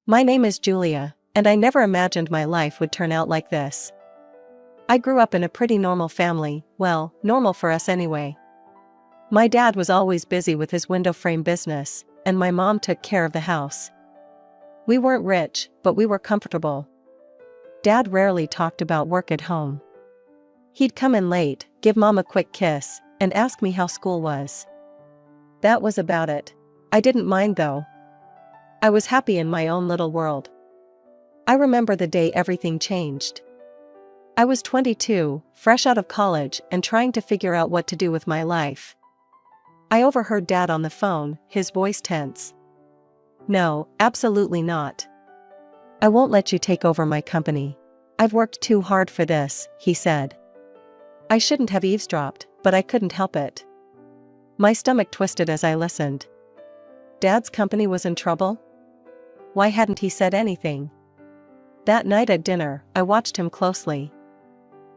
My name is Julia, and I never imagined my life would turn out like this. I grew up in a pretty normal family, well, normal for us anyway. My dad was always busy with his window frame business, and my mom took care of the house. We weren't rich, but we were comfortable. Dad rarely talked about work at home. He'd come in late, give Mom a quick kiss, and ask me how school was. That was about it. I didn't mind though. I was happy in my own little world. I remember the day everything changed. I was 22, fresh out of college and trying to figure out what to do with my life. I overheard Dad on the phone, his voice tense. "No, absolutely not. I won't let you take over my company. I've worked too hard for this," he said. I shouldn't have eavesdropped, but I couldn't help it. My stomach twisted as I listened. Dad's company was in trouble? Why hadn't he said anything? That night at dinner, I watched him closely.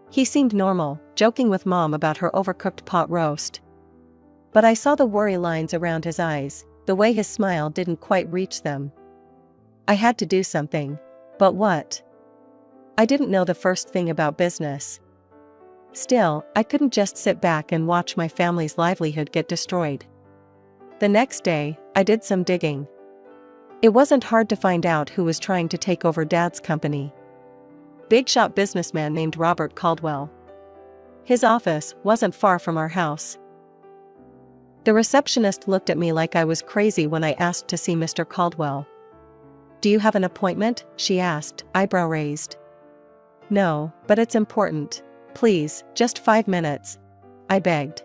He seemed normal, joking with Mom about her overcooked pot roast. But I saw the worry lines around his eyes, the way his smile didn't quite reach them. I had to do something. But what? I didn't know the first thing about business. Still, I couldn't just sit back and watch my family's livelihood get destroyed. The next day, I did some digging. It wasn't hard to find out who was trying to take over Dad's company. Big shot businessman named Robert Caldwell. His office wasn't far from our house. The receptionist looked at me like I was crazy when I asked to see Mr. Caldwell. "Do you have an appointment?" she asked, eyebrow raised. "No, but it's important. Please, just 5 minutes," I begged.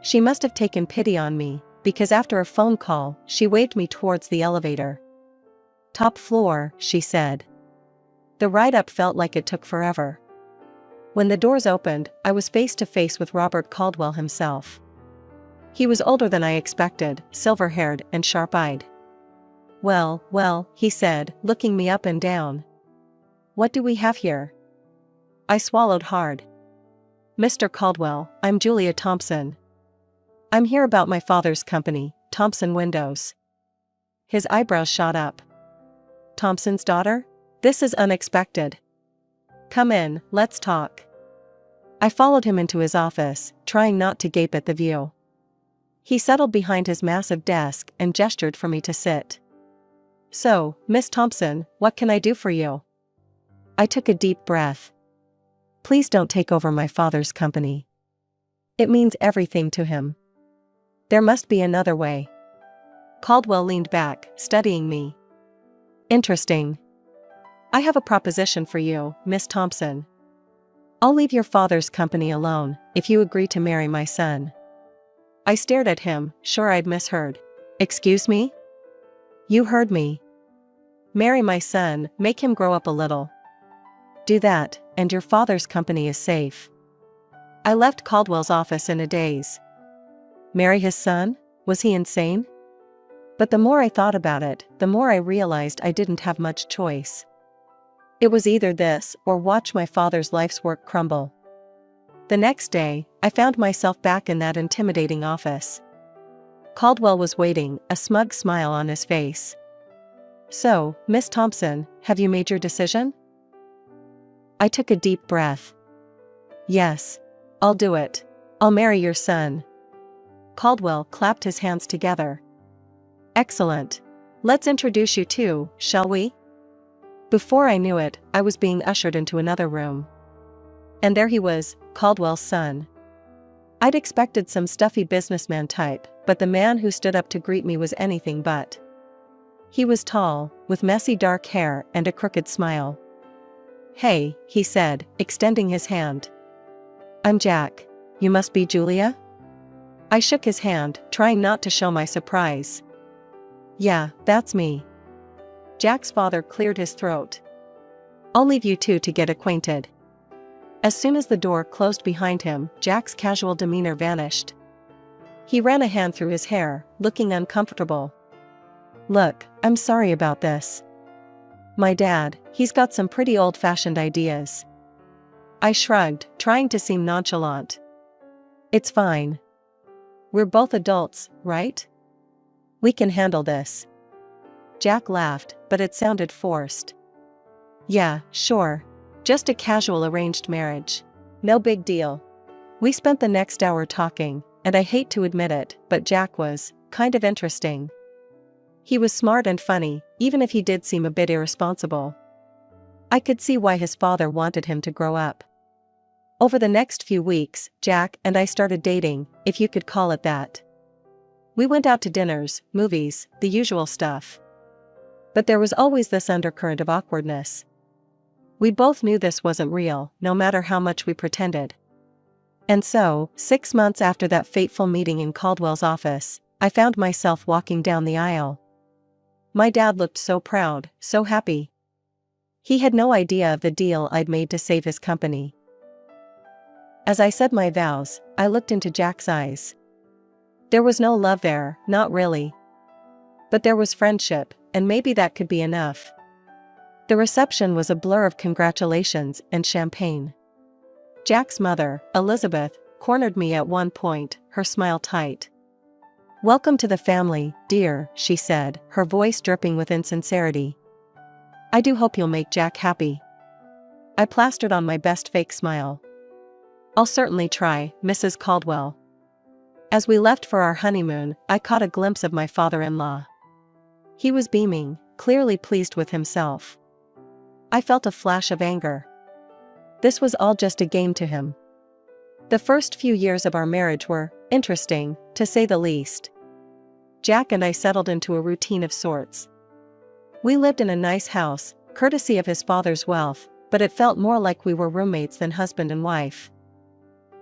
She must have taken pity on me, because after a phone call, she waved me towards the elevator. "Top floor," she said. The ride up felt like it took forever. When the doors opened, I was face to face with Robert Caldwell himself. He was older than I expected, silver-haired and sharp-eyed. Well, he said, looking me up and down. "What do we have here?" I swallowed hard. "Mr. Caldwell, I'm Julia Thompson. I'm here about my father's company, Thompson Windows." His eyebrows shot up. "Thompson's daughter? This is unexpected. Come in, let's talk." I followed him into his office, trying not to gape at the view. He settled behind his massive desk and gestured for me to sit. "So, Miss Thompson, what can I do for you?" I took a deep breath. "Please don't take over my father's company. It means everything to him. There must be another way." Caldwell leaned back, studying me. "Interesting. I have a proposition for you, Miss Thompson. I'll leave your father's company alone, if you agree to marry my son." I stared at him, sure I'd misheard. "Excuse me?" "You heard me. Marry my son, make him grow up a little. Do that, and your father's company is safe." I left Caldwell's office in a daze. Marry his son? Was he insane? But the more I thought about it, the more I realized I didn't have much choice. It was either this, or watch my father's life's work crumble. The next day, I found myself back in that intimidating office. Caldwell was waiting, a smug smile on his face. "So, Miss Thompson, have you made your decision?" I took a deep breath. "Yes. I'll do it. I'll marry your son." Caldwell clapped his hands together. "Excellent. Let's introduce you two, shall we?" Before I knew it, I was being ushered into another room. And there he was, Caldwell's son. I'd expected some stuffy businessman type, but the man who stood up to greet me was anything but. He was tall, with messy dark hair and a crooked smile. "Hey," he said, extending his hand. "I'm Jack. You must be Julia?" I shook his hand, trying not to show my surprise. "Yeah, that's me." Jack's father cleared his throat. "I'll leave you two to get acquainted." As soon as the door closed behind him, Jack's casual demeanor vanished. He ran a hand through his hair, looking uncomfortable. "Look, I'm sorry about this. My dad, he's got some pretty old-fashioned ideas." I shrugged, trying to seem nonchalant. "It's fine. We're both adults, right? We can handle this." Jack laughed, but it sounded forced. Yeah, sure. Just a casual arranged marriage. No big deal. We spent the next hour talking, and I hate to admit it, but Jack was kind of interesting. He was smart and funny, even if he did seem a bit irresponsible. I could see why his father wanted him to grow up. Over the next few weeks, Jack and I started dating, if you could call it that. We went out to dinners, movies, the usual stuff. But there was always this undercurrent of awkwardness. We both knew this wasn't real, no matter how much we pretended. And so, 6 months after that fateful meeting in Caldwell's office, I found myself walking down the aisle. My dad looked so proud, so happy. He had no idea of the deal I'd made to save his company. As I said my vows, I looked into Jack's eyes. There was no love there, not really. But there was friendship, and maybe that could be enough. The reception was a blur of congratulations and champagne. Jack's mother, Elizabeth, cornered me at one point, her smile tight. "Welcome to the family, dear," she said, her voice dripping with insincerity. "I do hope you'll make Jack happy." I plastered on my best fake smile. "I'll certainly try, Mrs. Caldwell." As we left for our honeymoon, I caught a glimpse of my father-in-law. He was beaming, clearly pleased with himself. I felt a flash of anger. This was all just a game to him. The first few years of our marriage were interesting, to say the least. Jack and I settled into a routine of sorts. We lived in a nice house, courtesy of his father's wealth, but it felt more like we were roommates than husband and wife.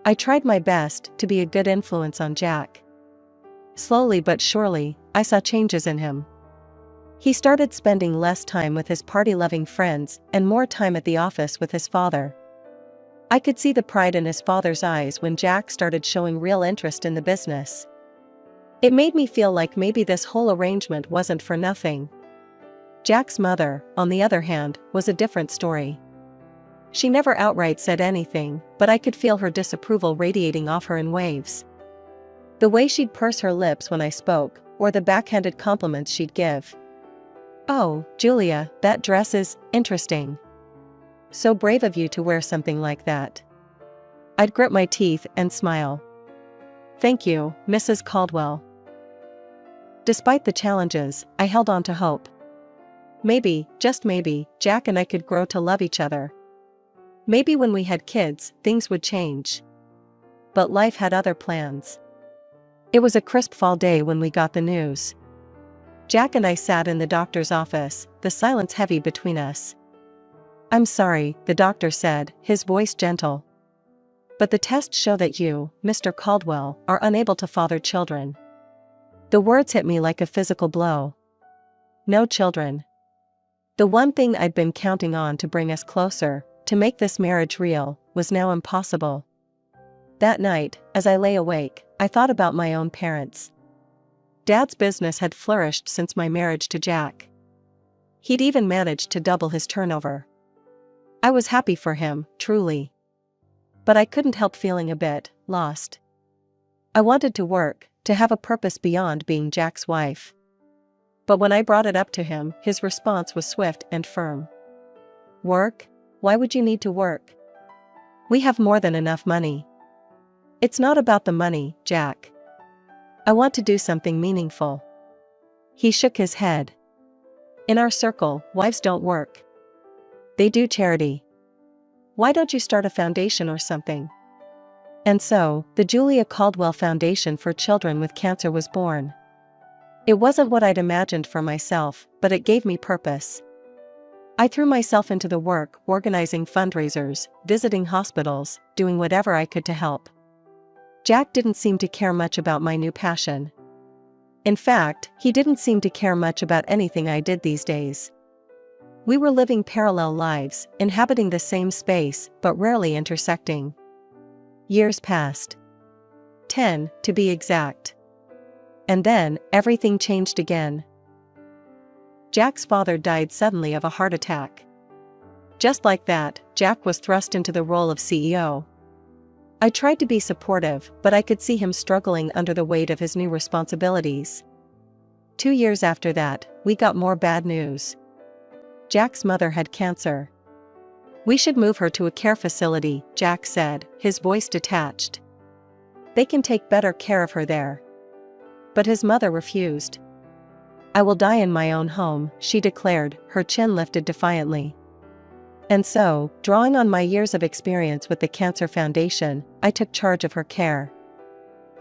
I tried my best to be a good influence on Jack. Slowly but surely, I saw changes in him. He started spending less time with his party-loving friends and more time at the office with his father. I could see the pride in his father's eyes when Jack started showing real interest in the business. It made me feel like maybe this whole arrangement wasn't for nothing. Jack's mother, on the other hand, was a different story. She never outright said anything, but I could feel her disapproval radiating off her in waves. The way she'd purse her lips when I spoke, or the backhanded compliments she'd give. "Oh, Julia, that dress is interesting. So brave of you to wear something like that." I'd grit my teeth and smile. "Thank you, Mrs. Caldwell." Despite the challenges, I held on to hope. Maybe, just maybe, Jack and I could grow to love each other. Maybe when we had kids, things would change. But life had other plans. It was a crisp fall day when we got the news. Jack and I sat in the doctor's office, the silence heavy between us. "I'm sorry," the doctor said, his voice gentle. "But the tests show that you, Mr. Caldwell, are unable to father children." The words hit me like a physical blow. No children. The one thing I'd been counting on to bring us closer, to make this marriage real, was now impossible. That night, as I lay awake, I thought about my own parents. Dad's business had flourished since my marriage to Jack. He'd even managed to double his turnover. I was happy for him, truly. But I couldn't help feeling a bit lost. I wanted to work, to have a purpose beyond being Jack's wife. But when I brought it up to him, his response was swift and firm. "Work? Why would you need to work? We have more than enough money." "It's not about the money, Jack. I want to do something meaningful." He shook his head. "In our circle, wives don't work. They do charity. Why don't you start a foundation or something?" And so, the Julia Caldwell Foundation for Children with Cancer was born. It wasn't what I'd imagined for myself, but it gave me purpose. I threw myself into the work, organizing fundraisers, visiting hospitals, doing whatever I could to help. Jack didn't seem to care much about my new passion. In fact, he didn't seem to care much about anything I did these days. We were living parallel lives, inhabiting the same space, but rarely intersecting. Years passed. 10, to be exact. And then, everything changed again. Jack's father died suddenly of a heart attack. Just like that, Jack was thrust into the role of CEO. I tried to be supportive, but I could see him struggling under the weight of his new responsibilities. 2 years after that, we got more bad news. Jack's mother had cancer. We should move her to a care facility, Jack said, his voice detached. They can take better care of her there. But his mother refused. I will die in my own home, she declared, her chin lifted defiantly. And so, drawing on my years of experience with the Cancer Foundation, I took charge of her care.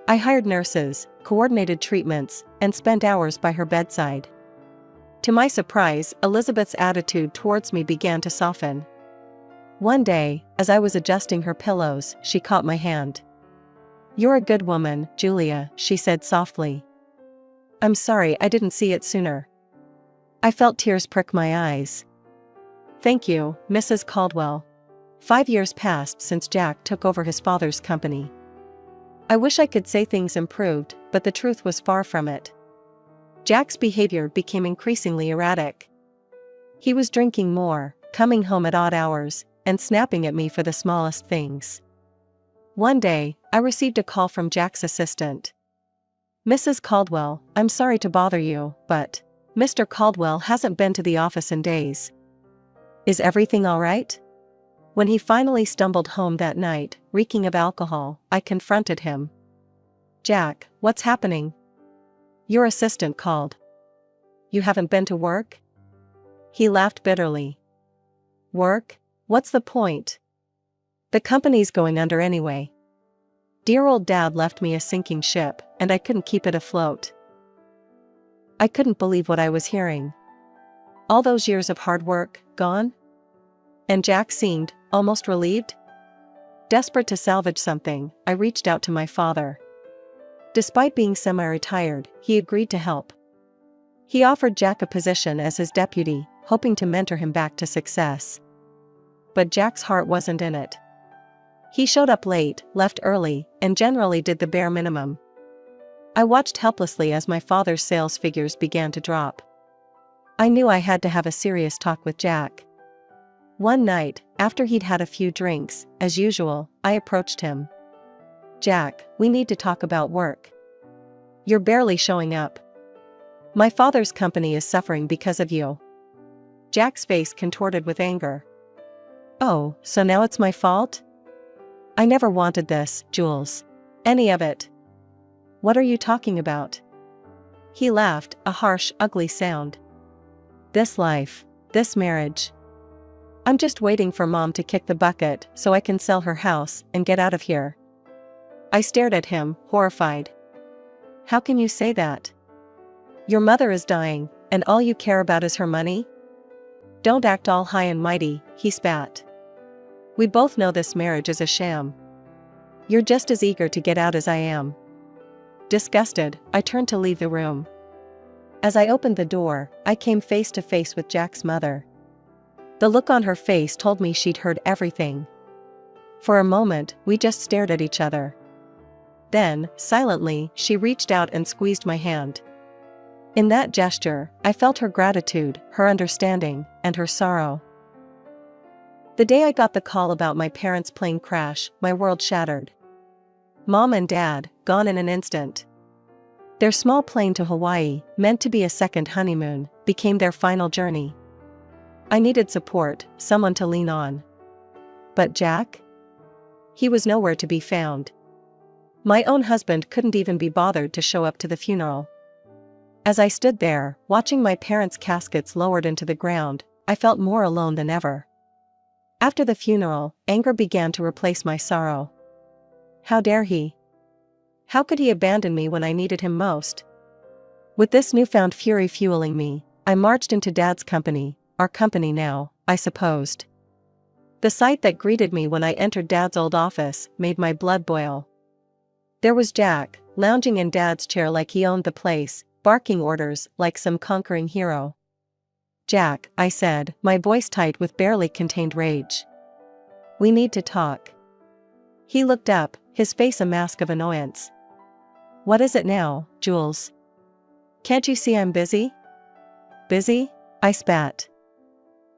I hired nurses, coordinated treatments, and spent hours by her bedside. To my surprise, Elizabeth's attitude towards me began to soften. One day, as I was adjusting her pillows, she caught my hand. "You're a good woman, Julia," she said softly. "I'm sorry I didn't see it sooner." I felt tears prick my eyes. "Thank you, Mrs. Caldwell." 5 years passed since Jack took over his father's company. I wish I could say things improved, but the truth was far from it. Jack's behavior became increasingly erratic. He was drinking more, coming home at odd hours, and snapping at me for the smallest things. One day, I received a call from Jack's assistant. "Mrs. Caldwell, I'm sorry to bother you, but Mr. Caldwell hasn't been to the office in days. Is everything all right?" When he finally stumbled home that night, reeking of alcohol, I confronted him. "Jack, what's happening?" "Your assistant called." "You haven't been to work?" He laughed bitterly. "Work? What's the point? The company's going under anyway. Dear old Dad left me a sinking ship, and I couldn't keep it afloat." I couldn't believe what I was hearing. All those years of hard work, gone? And Jack seemed almost relieved. Desperate to salvage something, I reached out to my father. Despite being semi-retired, he agreed to help. He offered Jack a position as his deputy, hoping to mentor him back to success. But Jack's heart wasn't in it. He showed up late, left early, and generally did the bare minimum. I watched helplessly as my father's sales figures began to drop. I knew I had to have a serious talk with Jack. One night, after he'd had a few drinks, as usual, I approached him. "Jack, we need to talk about work. You're barely showing up. My father's company is suffering because of you." Jack's face contorted with anger. "Oh, so now it's my fault? I never wanted this, Jules. Any of it." "What are you talking about?" He laughed, a harsh, ugly sound. "This life. This marriage. I'm just waiting for Mom to kick the bucket so I can sell her house and get out of here." I stared at him, horrified. "How can you say that? Your mother is dying, and all you care about is her money? Don't act all high and mighty," he spat. "We both know this marriage is a sham. You're just as eager to get out as I am." Disgusted, I turned to leave the room. As I opened the door, I came face to face with Jack's mother. The look on her face told me she'd heard everything. For a moment, we just stared at each other. Then, silently, she reached out and squeezed my hand. In that gesture, I felt her gratitude, her understanding, and her sorrow. The day I got the call about my parents' plane crash, my world shattered. Mom and Dad, gone in an instant. Their small plane to Hawaii, meant to be a second honeymoon, became their final journey. I needed support, someone to lean on. But Jack? He was nowhere to be found. My own husband couldn't even be bothered to show up to the funeral. As I stood there, watching my parents' caskets lowered into the ground, I felt more alone than ever. After the funeral, anger began to replace my sorrow. How dare he? How could he abandon me when I needed him most? With this newfound fury fueling me, I marched into Dad's company, our company now, I supposed. The sight that greeted me when I entered Dad's old office made my blood boil. There was Jack, lounging in Dad's chair like he owned the place, barking orders like some conquering hero. "Jack," I said, my voice tight with barely contained rage. "We need to talk." He looked up, his face a mask of annoyance. "What is it now, Jules? Can't you see I'm busy?" "Busy?" I spat.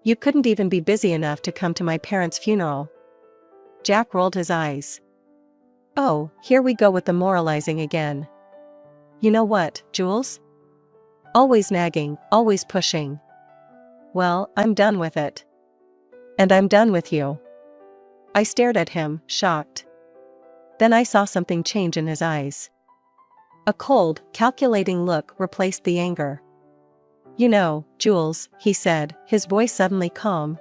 "You couldn't even be busy enough to come to my parents' funeral." Jack rolled his eyes. "Oh, here we go with the moralizing again. You know what, Jules? Always nagging, always pushing. Well, I'm done with it. And I'm done with you. I stared at him, shocked. Then I saw something change in his eyes. A cold, calculating look replaced the anger. You know, Jules, he said, his voice suddenly calm.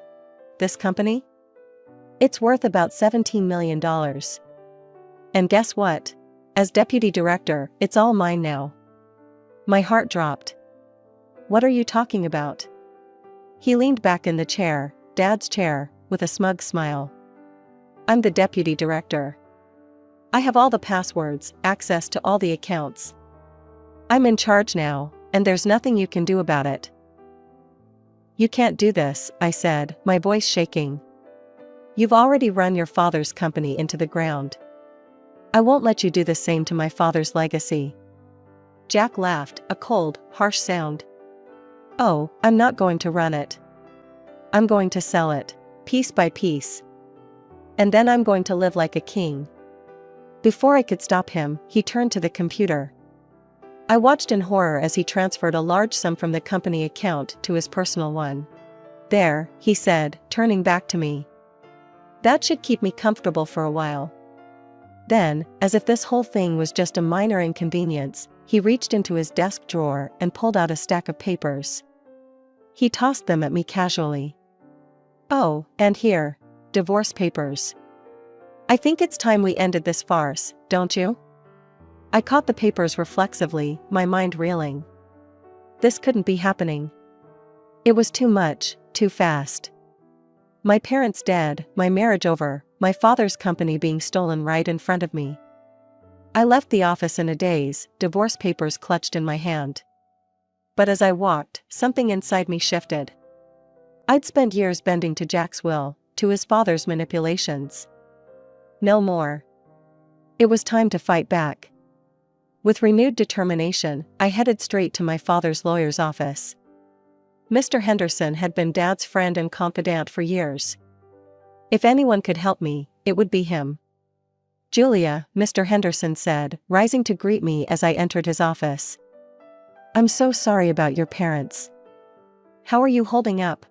This company? It's worth about $17 million. And guess what? As deputy director, it's all mine now. My heart dropped. What are you talking about? He leaned back in the chair, Dad's chair, with a smug smile. I'm the deputy director. I have all the passwords, access to all the accounts. I'm in charge now, and there's nothing you can do about it. You can't do this, I said, my voice shaking. You've already run your father's company into the ground. I won't let you do the same to my father's legacy. Jack laughed, a cold, harsh sound. Oh, I'm not going to run it. I'm going to sell it, piece by piece. And then I'm going to live like a king. Before I could stop him, he turned to the computer. I watched in horror as he transferred a large sum from the company account to his personal one. There, he said, turning back to me. That should keep me comfortable for a while. Then, as if this whole thing was just a minor inconvenience, he reached into his desk drawer and pulled out a stack of papers. He tossed them at me casually. Oh, and here, divorce papers. I think it's time we ended this farce, don't you? I caught the papers reflexively, my mind reeling. This couldn't be happening. It was too much, too fast. My parents dead, my marriage over, my father's company being stolen right in front of me. I left the office in a daze, divorce papers clutched in my hand. But as I walked, something inside me shifted. I'd spent years bending to Jack's will, to his father's manipulations. No more. It was time to fight back. With renewed determination, I headed straight to my father's lawyer's office. Mr. Henderson had been Dad's friend and confidant for years. If anyone could help me, it would be him. Julia, Mr. Henderson said, rising to greet me as I entered his office. I'm so sorry about your parents. How are you holding up?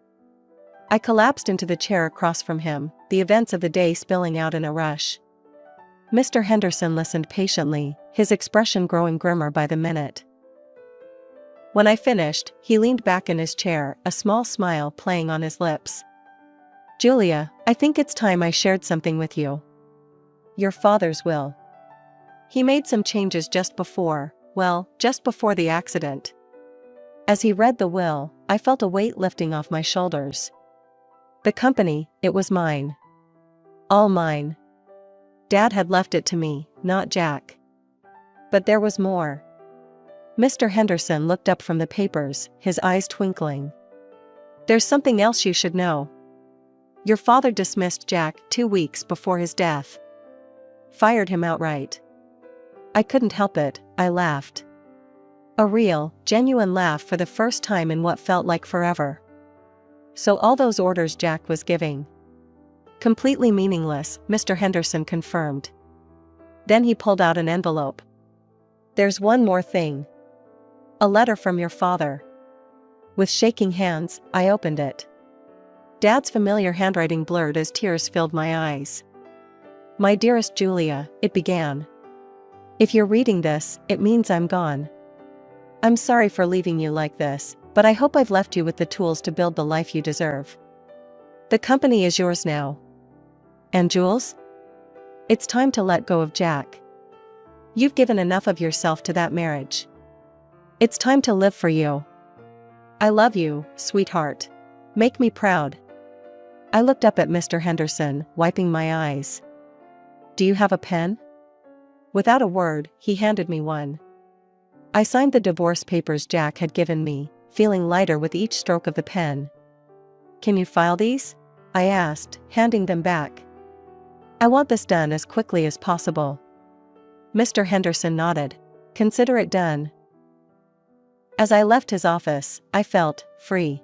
I collapsed into the chair across from him, the events of the day spilling out in a rush. Mr. Henderson listened patiently, his expression growing grimmer by the minute. When I finished, he leaned back in his chair, a small smile playing on his lips. Julia, I think it's time I shared something with you. Your father's will. He made some changes just before the accident. As he read the will, I felt a weight lifting off my shoulders. The company, it was mine. All mine. Dad had left it to me, not Jack. But there was more. Mr. Henderson looked up from the papers, his eyes twinkling. There's something else you should know. Your father dismissed Jack 2 weeks before his death. Fired him outright. I couldn't help it, I laughed. A real, genuine laugh for the first time in what felt like forever. So all those orders Jack was giving. Completely meaningless, Mr. Henderson confirmed. Then he pulled out an envelope. There's one more thing. A letter from your father. With shaking hands, I opened it. Dad's familiar handwriting blurred as tears filled my eyes. My dearest Julia, it began. If you're reading this, it means I'm gone. I'm sorry for leaving you like this, but I hope I've left you with the tools to build the life you deserve. The company is yours now. And Jules? It's time to let go of Jack. You've given enough of yourself to that marriage. It's time to live for you. I love you, sweetheart. Make me proud. I looked up at Mr. Henderson, wiping my eyes. Do you have a pen? Without a word, he handed me one. I signed the divorce papers Jack had given me, feeling lighter with each stroke of the pen. Can you file these? I asked, handing them back. I want this done as quickly as possible. Mr. Henderson nodded. Consider it done. As I left his office, I felt free.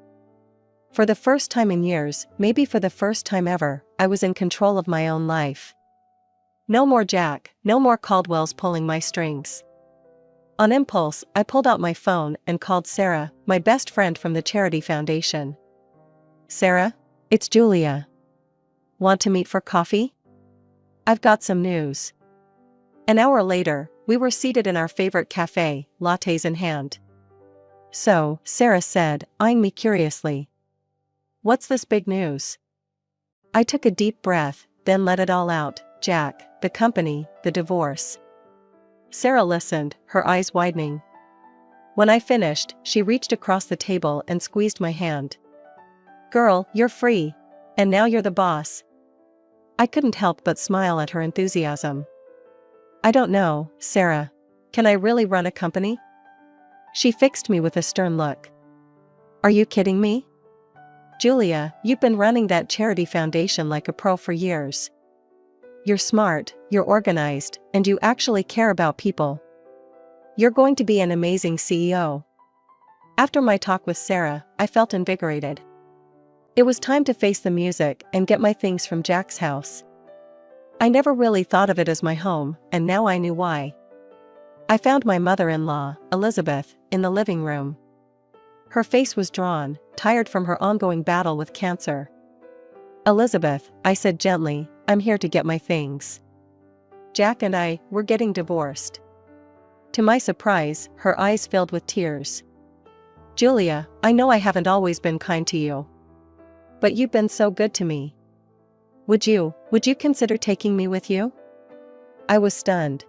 For the first time in years, maybe for the first time ever, I was in control of my own life. No more Jack, no more Caldwell's pulling my strings. On impulse, I pulled out my phone and called Sarah, my best friend from the charity foundation. Sarah? It's Julia. Want to meet for coffee? I've got some news. An hour later, we were seated in our favorite cafe, lattes in hand. So, Sarah said, eyeing me curiously. What's this big news? I took a deep breath, then let it all out. Jack, the company, the divorce. Sarah listened, her eyes widening. When I finished, she reached across the table and squeezed my hand. Girl, you're free. And now you're the boss. I couldn't help but smile at her enthusiasm. I don't know, Sarah. Can I really run a company? She fixed me with a stern look. Are you kidding me? Julia, you've been running that charity foundation like a pro for years. You're smart, you're organized, and you actually care about people. You're going to be an amazing CEO. After my talk with Sarah, I felt invigorated. It was time to face the music and get my things from Jack's house. I never really thought of it as my home, and now I knew why. I found my mother-in-law, Elizabeth, in the living room. Her face was drawn, tired from her ongoing battle with cancer. Elizabeth, I said gently, I'm here to get my things. Jack and I, we're getting divorced. To my surprise, her eyes filled with tears. Julia, I know I haven't always been kind to you. But you've been so good to me. Would you consider taking me with you? I was stunned.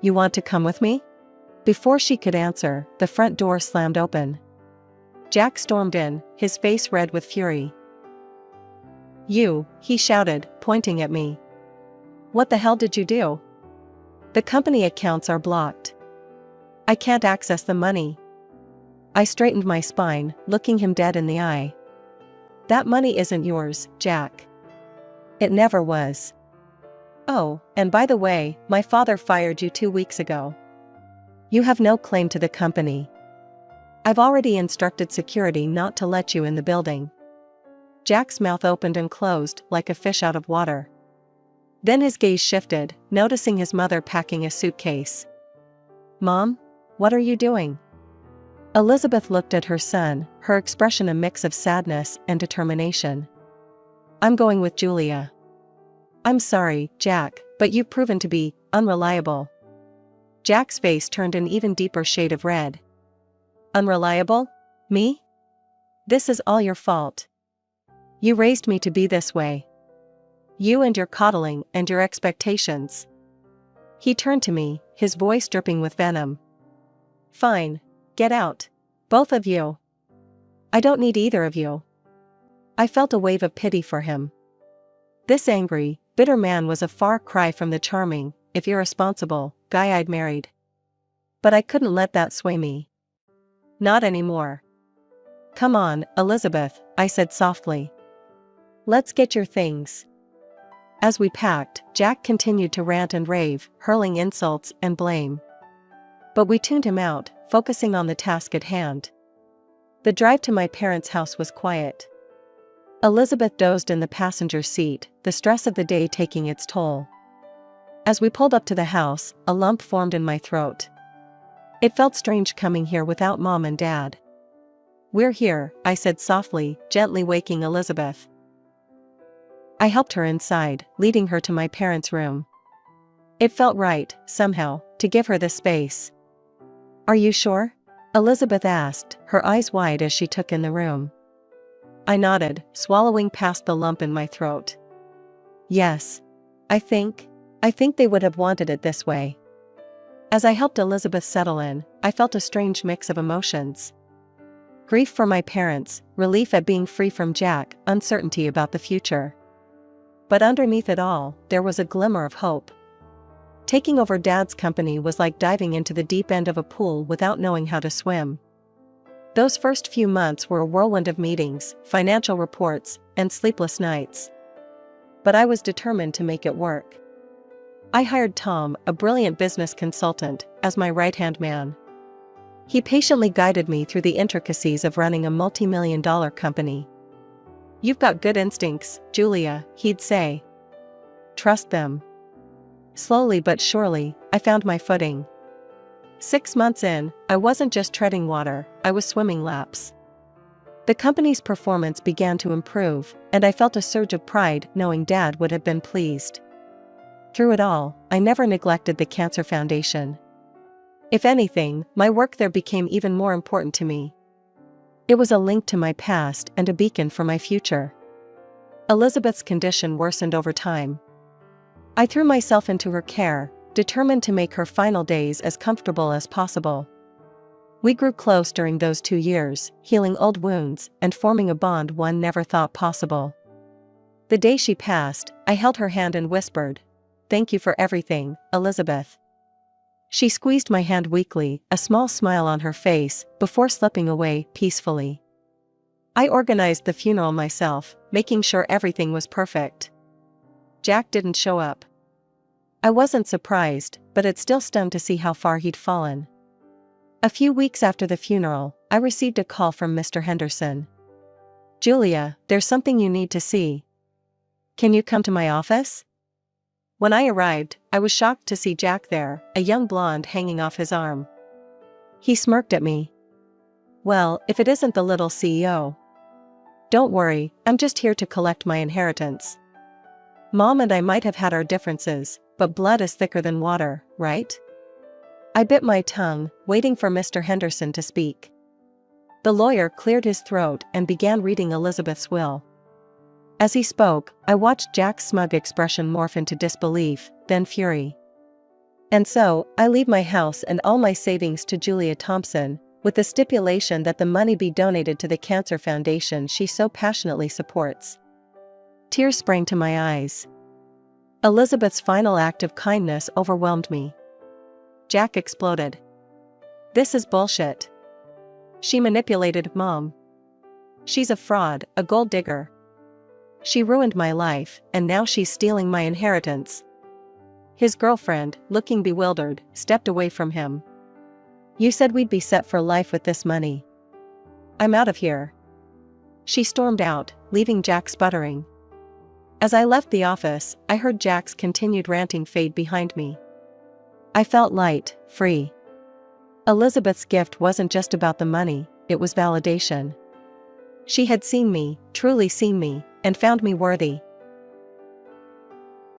You want to come with me? Before she could answer, the front door slammed open. Jack stormed in, his face red with fury. You, he shouted, pointing at me. What the hell did you do? The company accounts are blocked. I can't access the money. I straightened my spine, looking him dead in the eye. That money isn't yours, Jack. It never was. Oh, and by the way, my father fired you 2 weeks ago. You have no claim to the company. I've already instructed security not to let you in the building. Jack's mouth opened and closed like a fish out of water. Then his gaze shifted, noticing his mother packing a suitcase. Mom? What are you doing? Elizabeth looked at her son, her expression a mix of sadness and determination. I'm going with Julia. I'm sorry, Jack, but you've proven to be unreliable. Jack's face turned an even deeper shade of red. Unreliable? Me? This is all your fault. You raised me to be this way. You and your coddling and your expectations. He turned to me, his voice dripping with venom. Fine. Get out. Both of you. I don't need either of you. I felt a wave of pity for him. This angry, bitter man was a far cry from the charming, if irresponsible, guy I'd married. But I couldn't let that sway me. Not anymore. Come on, Elizabeth, I said softly. Let's get your things. As we packed, Jack continued to rant and rave, hurling insults and blame. But we tuned him out, focusing on the task at hand. The drive to my parents' house was quiet. Elizabeth dozed in the passenger seat, the stress of the day taking its toll. As we pulled up to the house, a lump formed in my throat. It felt strange coming here without Mom and Dad. We're here, I said softly, gently waking Elizabeth. I helped her inside, leading her to my parents' room. It felt right, somehow, to give her this space. Are you sure? Elizabeth asked, her eyes wide as she took in the room. I nodded, swallowing past the lump in my throat. Yes. I think they would have wanted it this way. As I helped Elizabeth settle in, I felt a strange mix of emotions. Grief for my parents, relief at being free from Jack, uncertainty about the future. But underneath it all, there was a glimmer of hope. Taking over Dad's company was like diving into the deep end of a pool without knowing how to swim. Those first few months were a whirlwind of meetings, financial reports, and sleepless nights. But I was determined to make it work. I hired Tom, a brilliant business consultant, as my right-hand man. He patiently guided me through the intricacies of running a multi-million-dollar company. You've got good instincts, Julia, he'd say. Trust them. Slowly but surely, I found my footing. 6 months in, I wasn't just treading water, I was swimming laps. The company's performance began to improve, and I felt a surge of pride knowing Dad would have been pleased. Through it all, I never neglected the Cancer Foundation. If anything, my work there became even more important to me. It was a link to my past and a beacon for my future. Elizabeth's condition worsened over time. I threw myself into her care, determined to make her final days as comfortable as possible. We grew close during those 2 years, healing old wounds and forming a bond one never thought possible. The day she passed, I held her hand and whispered, "Thank you for everything, Elizabeth." She squeezed my hand weakly, a small smile on her face, before slipping away peacefully. I organized the funeral myself, making sure everything was perfect. Jack didn't show up. I wasn't surprised, but it still stung to see how far he'd fallen. A few weeks after the funeral, I received a call from Mr. Henderson. "Julia, there's something you need to see. Can you come to my office?" When I arrived, I was shocked to see Jack there, a young blonde hanging off his arm. He smirked at me. "Well, if it isn't the little CEO. Don't worry, I'm just here to collect my inheritance. Mom and I might have had our differences, but blood is thicker than water, right?" I bit my tongue, waiting for Mr. Henderson to speak. The lawyer cleared his throat and began reading Elizabeth's will. As he spoke, I watched Jack's smug expression morph into disbelief, then fury. "And so, I leave my house and all my savings to Julia Thompson, with the stipulation that the money be donated to the Cancer Foundation she so passionately supports." Tears sprang to my eyes. Elizabeth's final act of kindness overwhelmed me. Jack exploded. "This is bullshit. She manipulated Mom. She's a fraud, a gold digger. She ruined my life, and now she's stealing my inheritance." His girlfriend, looking bewildered, stepped away from him. "You said we'd be set for life with this money. I'm out of here." She stormed out, leaving Jack sputtering. As I left the office, I heard Jack's continued ranting fade behind me. I felt light, free. Elizabeth's gift wasn't just about the money, it was validation. She had seen me, truly seen me, and found me worthy.